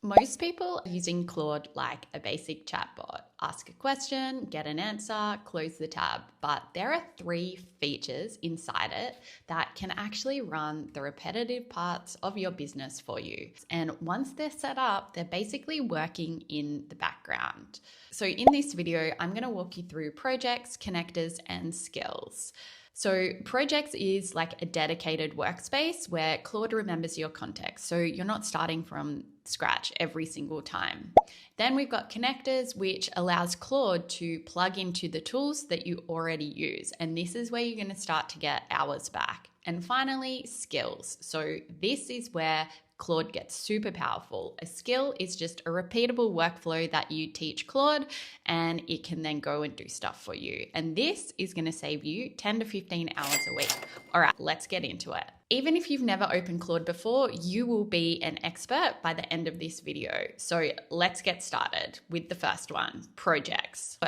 Most people are using Claude like a basic chatbot. Ask a question, get an answer, close the tab. But there are 3 features inside it that can actually run the repetitive parts of your business for you. And once they're set up, they're basically working in the background. So in this video, I'm going to walk you through projects, connectors, and skills. So projects is like a dedicated workspace where Claude remembers your context. So you're not starting from scratch every single time. Then we've got connectors, which allows Claude to plug into the tools that you already use. And this is where you're going to start to get hours back. And finally, skills. So this is where Claude gets super powerful. A skill is just a repeatable workflow that you teach Claude, and it can then go and do stuff for you. And this is going to save you 10 to 15 hours a week. All right, let's get into it. Even if you've never opened Claude before, you will be an expert by the end of this video. So let's get started with the first one, projects.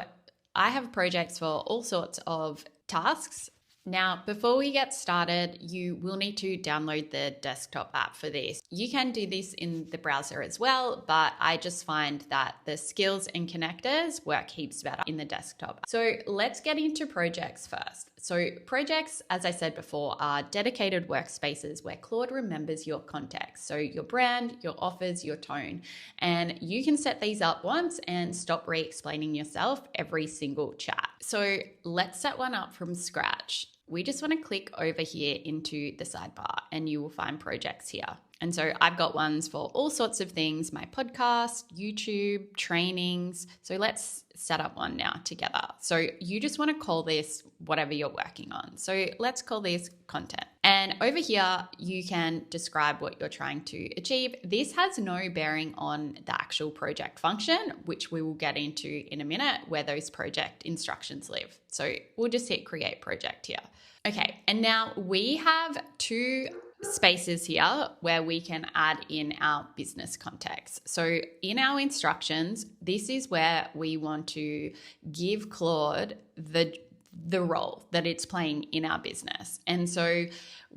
I have projects for all sorts of tasks. Now, before we get started, you will need to download the desktop app for this. You can do this in the browser as well, but I just find that the skills and connectors work heaps better in the desktop. So let's get into projects first. So projects, as I said before, are dedicated workspaces where Claude remembers your context. So your brand, your offers, your tone. And you can set these up once and stop re-explaining yourself every single chat. So let's set one up from scratch. We just want to click over here into the sidebar and you will find projects here. And so I've got ones for all sorts of things, my podcast, YouTube, trainings. So let's set up one now together. So you just want to call this whatever you're working on. So let's call this content. And over here, you can describe what you're trying to achieve. This has no bearing on the actual project function, which we will get into in a minute, where those project instructions live. So we'll just hit create project here. Okay, and now we have 2 spaces here where we can add in our business context. So in our instructions, this is where we want to give Claude the role that it's playing in our business. And so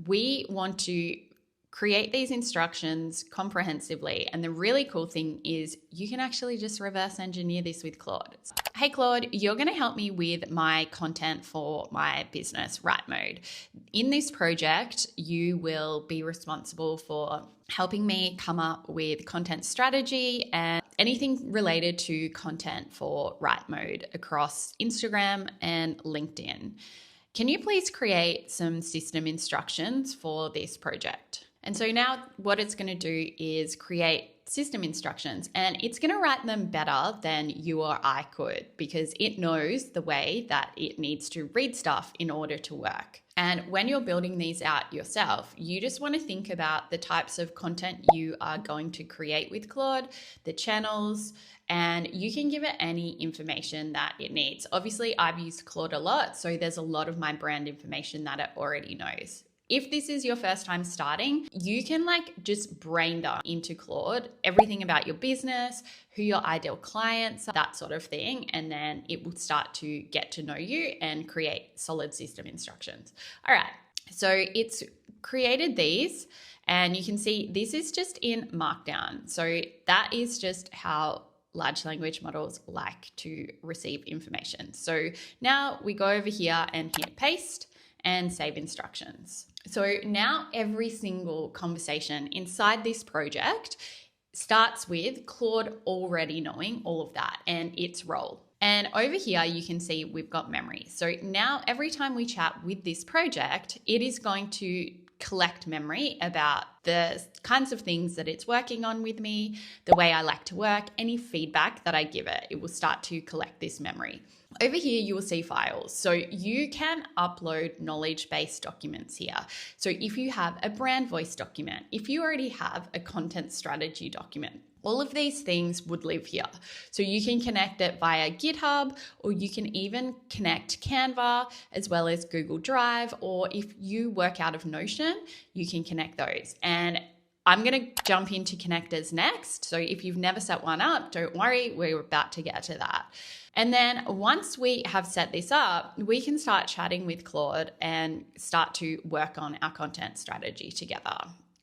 we want to create these instructions comprehensively. And the really cool thing is you can actually just reverse engineer this with Claude. Hey Claude, you're going to help me with my content for my business, Right Mode. In this project, you will be responsible for helping me come up with content strategy and anything related to content for Right Mode across Instagram and LinkedIn. Can you please create some system instructions for this project? And so now what it's going to do is create system instructions, and it's going to write them better than you or I could, because it knows the way that it needs to read stuff in order to work. And when you're building these out yourself, you just want to think about the types of content you are going to create with Claude, the channels, and you can give it any information that it needs. Obviously, I've used Claude a lot, so there's a lot of my brand information that it already knows. If this is your first time starting, you can just brain dump into Claude everything about your business, who your ideal clients are, that sort of thing. And then it will start to get to know you and create solid system instructions. All right, so it's created these, and you can see this is just in Markdown. So that is just how large language models like to receive information. So now we go over here and hit paste and save instructions. So now every single conversation inside this project starts with Claude already knowing all of that and its role. And over here, you can see we've got memory. So now every time we chat with this project, it is going to collect memory about the kinds of things that it's working on with me, the way I like to work, any feedback that I give it. It will start to collect this memory. Over here, you will see files. So you can upload knowledge-based documents here. So if you have a brand voice document, if you already have a content strategy document, all of these things would live here. So you can connect it via GitHub, or you can even connect Canva as well as Google Drive, or if you work out of Notion, you can connect those. And I'm going to jump into connectors next. So if you've never set one up, don't worry, we're about to get to that. And then once we have set this up, we can start chatting with Claude and start to work on our content strategy together.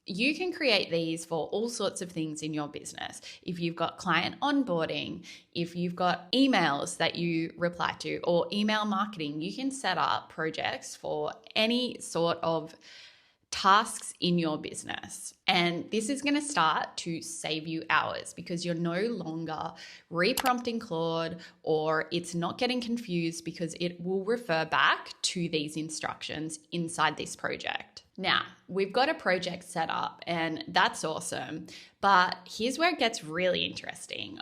you can create these for all sorts of things in your business. If you've got client onboarding, if you've got emails that you reply to, or email marketing, you can set up projects for any sort of tasks in your business. And this is going to start to save you hours because you're no longer reprompting Claude, or it's not getting confused because it will refer back to these instructions inside this project. Now, we've got a project set up and that's awesome, but here's where it gets really interesting.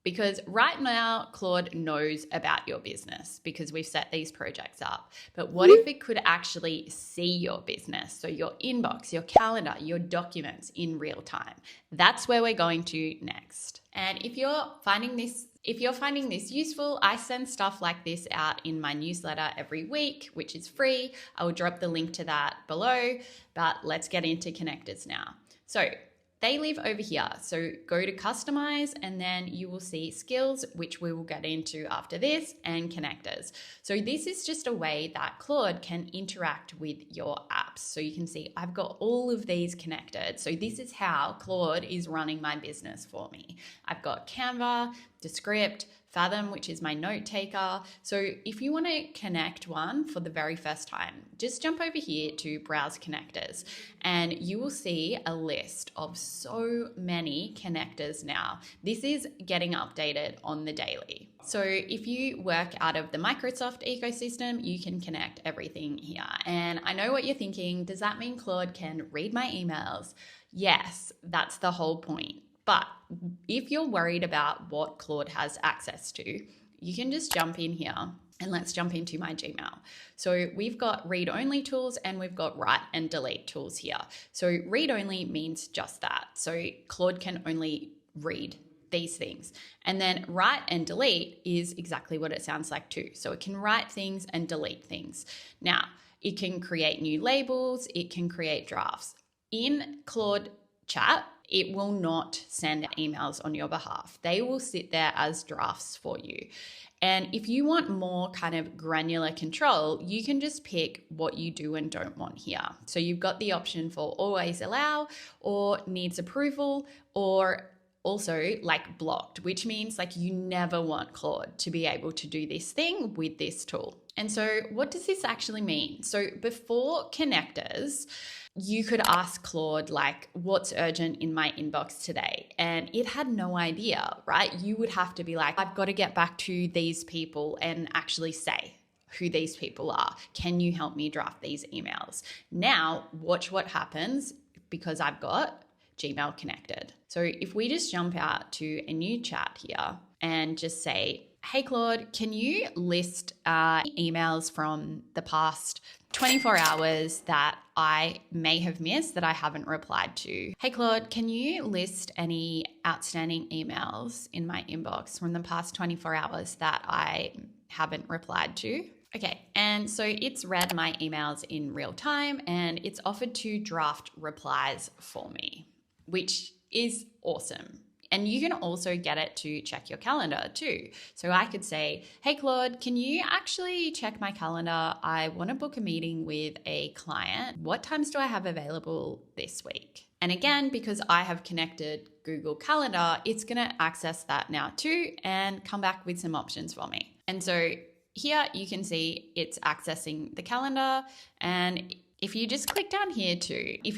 Because right now, Claude knows about your business because we've set these projects up. But what if it could actually see your business? So your inbox, your calendar, your documents in real time. That's where we're going to next. And if you're finding this useful, I send stuff like this out in my newsletter every week, which is free. I will drop the link to that below, but let's get into connectors now. So they live over here. So go to customize and then you will see skills, which we will get into after this, and connectors. So this is just a way that Claude can interact with your apps. So you can see I've got all of these connected. So this is how Claude is running my business for me. I've got Canva, Descript, Fathom, which is my note taker. So if you want to connect one for the very first time, just jump over here to browse connectors and you will see a list of so many connectors now. This is getting updated on the daily. So if you work out of the Microsoft ecosystem, you can connect everything here. And I know what you're thinking. Does that mean Claude can read my emails? Yes, that's the whole point. But if you're worried about what Claude has access to, you can just jump in here and let's jump into my Gmail. So we've got read-only tools and we've got write and delete tools here. So read-only means just that. So Claude can only read these things. And then write and delete is exactly what it sounds like too. So it can write things and delete things. Now, it can create new labels, it can create drafts. In Claude Chat, it will not send emails on your behalf. They will sit there as drafts for you. And if you want more kind of granular control, you can just pick what you do and don't want here. So you've got the option for always allow, or needs approval, or also like blocked, which means like you never want Claude to be able to do this thing with this tool. And so what does this actually mean? So before connectors, you could ask Claude, like, what's urgent in my inbox today? And it had no idea, right? You would have to be like, I've got to get back to these people and actually say who these people are. Can you help me draft these emails? Now, watch what happens because I've got Gmail connected. So if we just jump out to a new chat here and just say, hey, Claude, can you list emails from the past 24 hours that I may have missed that I haven't replied to? Hey, Claude, can you list any outstanding emails in my inbox from the past 24 hours that I haven't replied to? Okay, and so it's read my emails in real time and it's offered to draft replies for me, which is awesome. And you can also get it to check your calendar too. So I could say, hey, Claude, can you actually check my calendar? I want to book a meeting with a client. What times do I have available this week? And again, because I have connected Google Calendar, it's going to access that now too and come back with some options for me. And so here you can see it's accessing the calendar. And if you just click down here too, if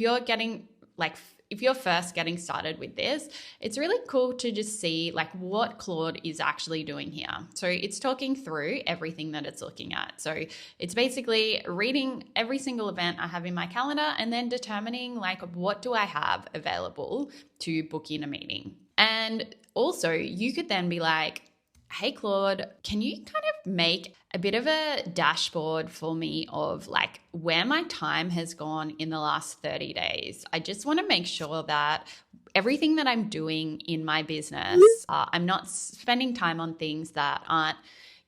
you're first getting started with this, it's really cool to just see like what Claude is actually doing here. So it's talking through everything that it's looking at. So it's basically reading every single event I have in my calendar and then determining like what do I have available to book in a meeting. And also you could then be like, hey, Claude, can you kind of make a bit of a dashboard for me of like where my time has gone in the last 30 days? I just want to make sure that everything that I'm doing in my business, I'm not spending time on things that aren't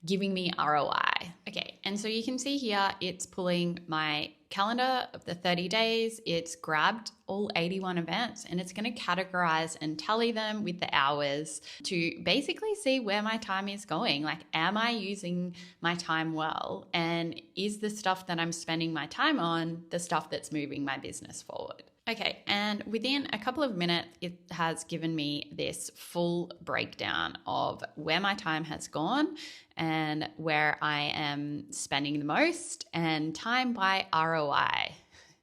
giving me ROI. Okay, and so you can see here, it's pulling my calendar of the 30 days. It's grabbed all 81 events and it's going to categorize and tally them with the hours to basically see where my time is going. Like, am I using my time well? And is the stuff that I'm spending my time on the stuff that's moving my business forward? Okay, and within a couple of minutes, it has given me this full breakdown of where my time has gone and where I am spending the most and time by ROI.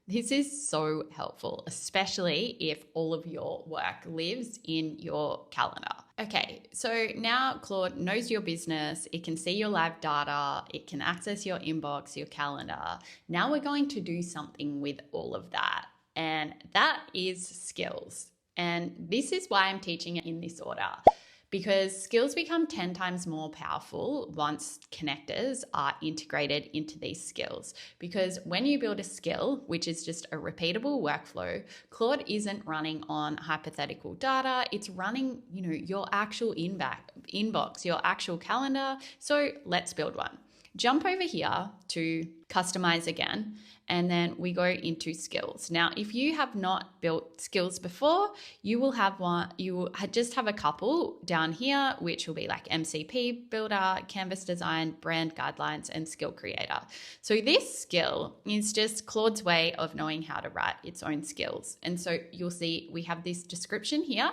This is so helpful, especially if all of your work lives in your calendar. Okay, so now Claude knows your business. It can see your live data. It can access your inbox, your calendar. Now we're going to do something with all of that. And that is skills. And this is why I'm teaching it in this order, because skills become 10 times more powerful once connectors are integrated into these skills. Because when you build a skill, which is just a repeatable workflow, Claude isn't running on hypothetical data. It's running, your actual inbox, your actual calendar. So let's build one. Jump over here to customize again, and then we go into skills. Now, if you have not built skills before, you will have one, you will just have a couple down here, which will be like MCP builder, canvas design, brand guidelines, and skill creator. So this skill is just Claude's way of knowing how to write its own skills. And so you'll see we have this description here.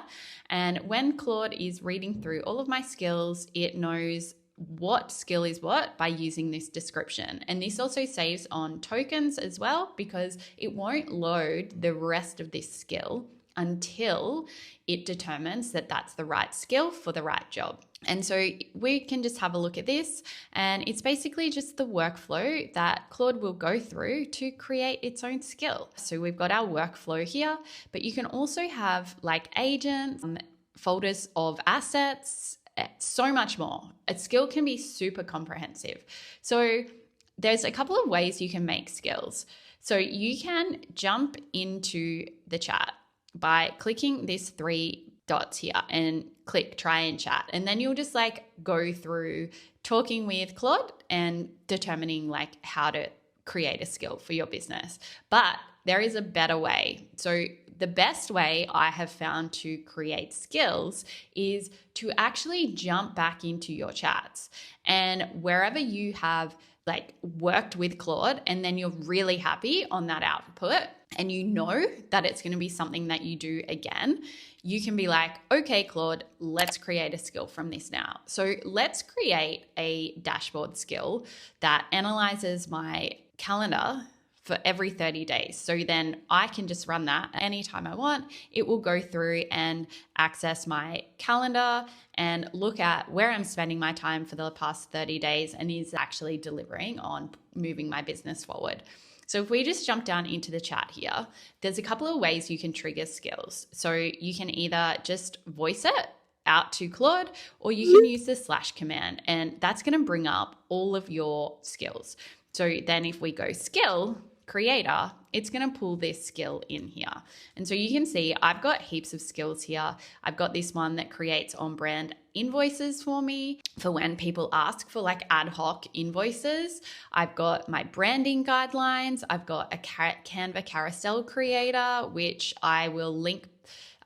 And when Claude is reading through all of my skills, it knows what skill is what by using this description. And this also saves on tokens as well, because it won't load the rest of this skill until it determines that that's the right skill for the right job. And so we can just have a look at this, and it's basically just the workflow that Claude will go through to create its own skill. So we've got our workflow here, but you can also have like agents, folders of assets, so much more. A skill can be super comprehensive. So there's a couple of ways you can make skills. So you can jump into the chat by clicking these three dots here and click try and chat. And then you'll just go through talking with Claude and determining how to create a skill for your business. But there is a better way. So the best way I have found to create skills is to actually jump back into your chats, and wherever you have worked with Claude and then you're really happy on that output and you know that it's going to be something that you do again, you can be like, okay, Claude, let's create a skill from this now. So let's create a dashboard skill that analyzes my calendar for every 30 days. So then I can just run that anytime I want. It will go through and access my calendar and look at where I'm spending my time for the past 30 days and is actually delivering on moving my business forward. So if we just jump down into the chat here, there's a couple of ways you can trigger skills. So you can either just voice it out to Claude, or you can use the / command, and that's going to bring up all of your skills. So then if we go skill creator, it's going to pull this skill in here. And so you can see I've got heaps of skills here. I've got this one that creates on-brand invoices for me for when people ask for ad hoc invoices. I've got my branding guidelines. I've got a Canva carousel creator, which I will link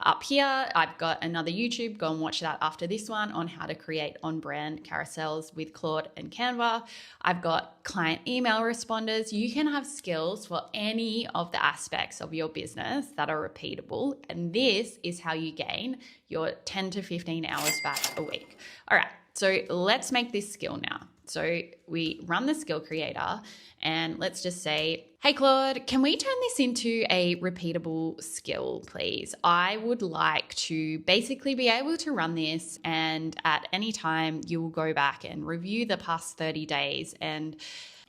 up here. I've got another YouTube, go and watch that after this one, on how to create on-brand carousels with Claude and Canva. I've got client email responders. You can have skills for any of the aspects of your business that are repeatable. And this is how you gain your 10 to 15 hours back a week. All right, so let's make this skill now. So we run the skill creator and let's just say, hey Claude, can we turn this into a repeatable skill, please? I would like to basically be able to run this, and at any time you will go back and review the past 30 days and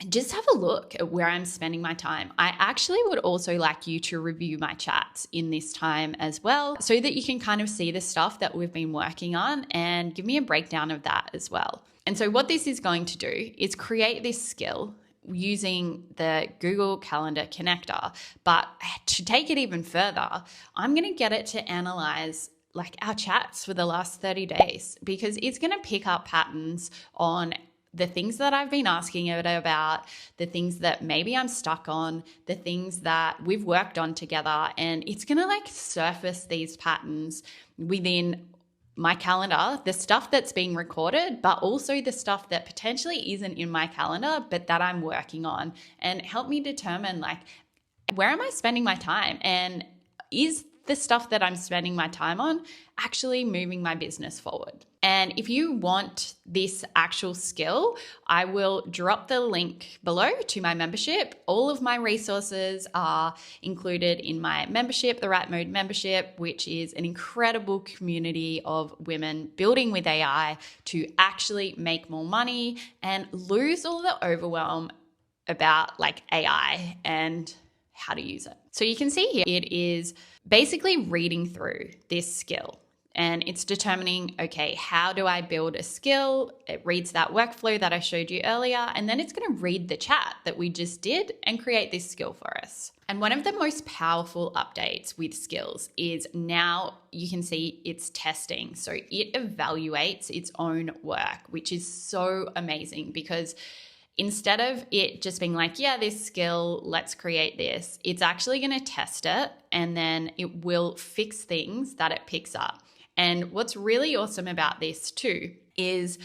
just have a look at where I'm spending my time. I actually would also like you to review my chats in this time as well, so that you can kind of see the stuff that we've been working on and give me a breakdown of that as well. And so what this is going to do is create this skill using the Google Calendar connector. But to take it even further, I'm going to get it to analyze our chats for the last 30 days, because it's going to pick up patterns on the things that I've been asking it about, the things that maybe I'm stuck on, the things that we've worked on together. And it's going to surface these patterns within my calendar, the stuff that's being recorded, but also the stuff that potentially isn't in my calendar, but that I'm working on, and help me determine where am I spending my time? And is the stuff that I'm spending my time on actually moving my business forward? And if you want this actual skill, I will drop the link below to my membership. All of my resources are included in my membership, the Right Mode membership, which is an incredible community of women building with AI to actually make more money and lose all the overwhelm about like AI and how to use it. So you can see here, it is basically reading through this skill and it's determining, okay, how do I build a skill? It reads that workflow that I showed you earlier, and then it's going to read the chat that we just did and create this skill for us. And one of the most powerful updates with skills is now you can see it's testing. So it evaluates its own work, which is so amazing because instead of it just being like, yeah, this skill, let's create this, it's actually going to test it and then it will fix things that it picks up. And what's really awesome about this too is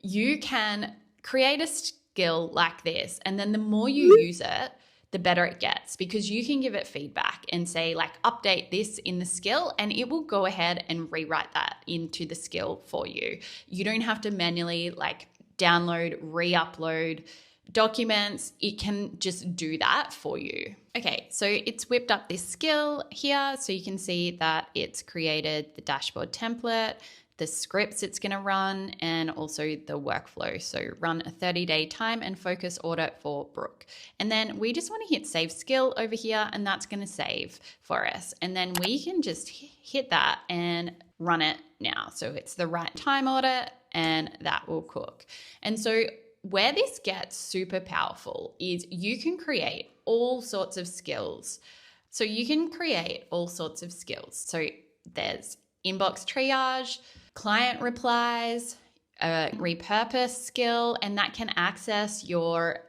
you can create a skill like this, and then the more you use it, the better it gets, because you can give it feedback and say like, update this in the skill, and it will go ahead and rewrite that into the skill for you. You don't have to manually like download, re-upload documents. It can just do that for you. Okay, so it's whipped up this skill here. So you can see that it's created the dashboard template, the scripts it's going to run, and also the workflow. So run a 30-day time and focus audit for Brooke. And then we just want to hit save skill over here, and that's going to save for us. And then we can just hit that and run it now. So it's the right time audit, and that will cook. And so where this gets super powerful is you can create all sorts of skills. So you can create all sorts of skills. So there's inbox triage, client replies, a repurpose skill, and that can access your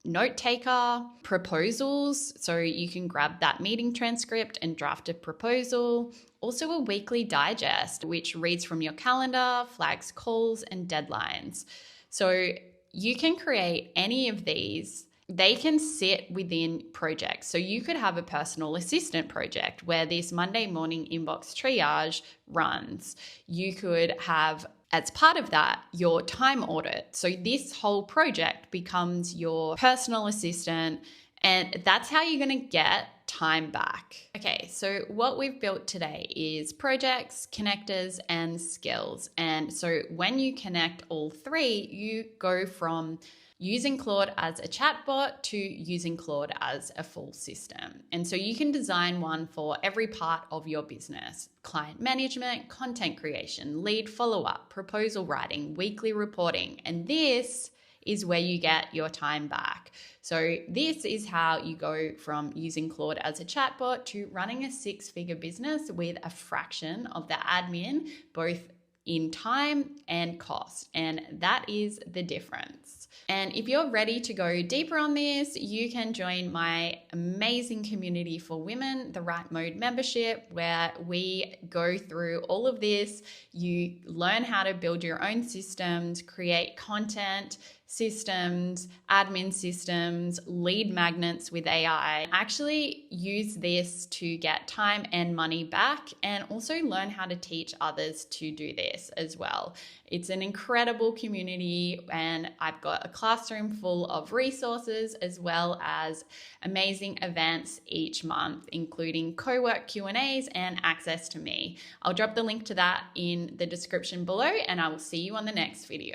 note taker, proposals. So you can grab that meeting transcript and draft a proposal. Also a weekly digest, which reads from your calendar, flags calls and deadlines. So you can create any of these. They can sit within projects. So you could have a personal assistant project where this Monday morning inbox triage runs. You could have, as part of that, your time audit. So this whole project becomes your personal assistant, and that's how you're going to get time back. Okay, so what we've built today is projects, connectors, and skills. And so when you connect all three, you go from using Claude as a chatbot to using Claude as a full system. And so you can design one for every part of your business: client management, content creation, lead follow-up, proposal writing, weekly reporting. And this is where you get your time back. So this is how you go from using Claude as a chatbot to running a 6-figure business with a fraction of the admin, both in time and cost. And that is the difference. And if you're ready to go deeper on this, you can join my amazing community for women, the Right Mode membership, where we go through all of this. You learn how to build your own systems, create content, systems, admin systems, lead magnets with AI. Actually use this to get time and money back, and also learn how to teach others to do this as well. It's an incredible community, and I've got a classroom full of resources as well as amazing events each month, including co-work Q&As and access to me. I'll drop the link to that in the description below, and I will see you on the next video.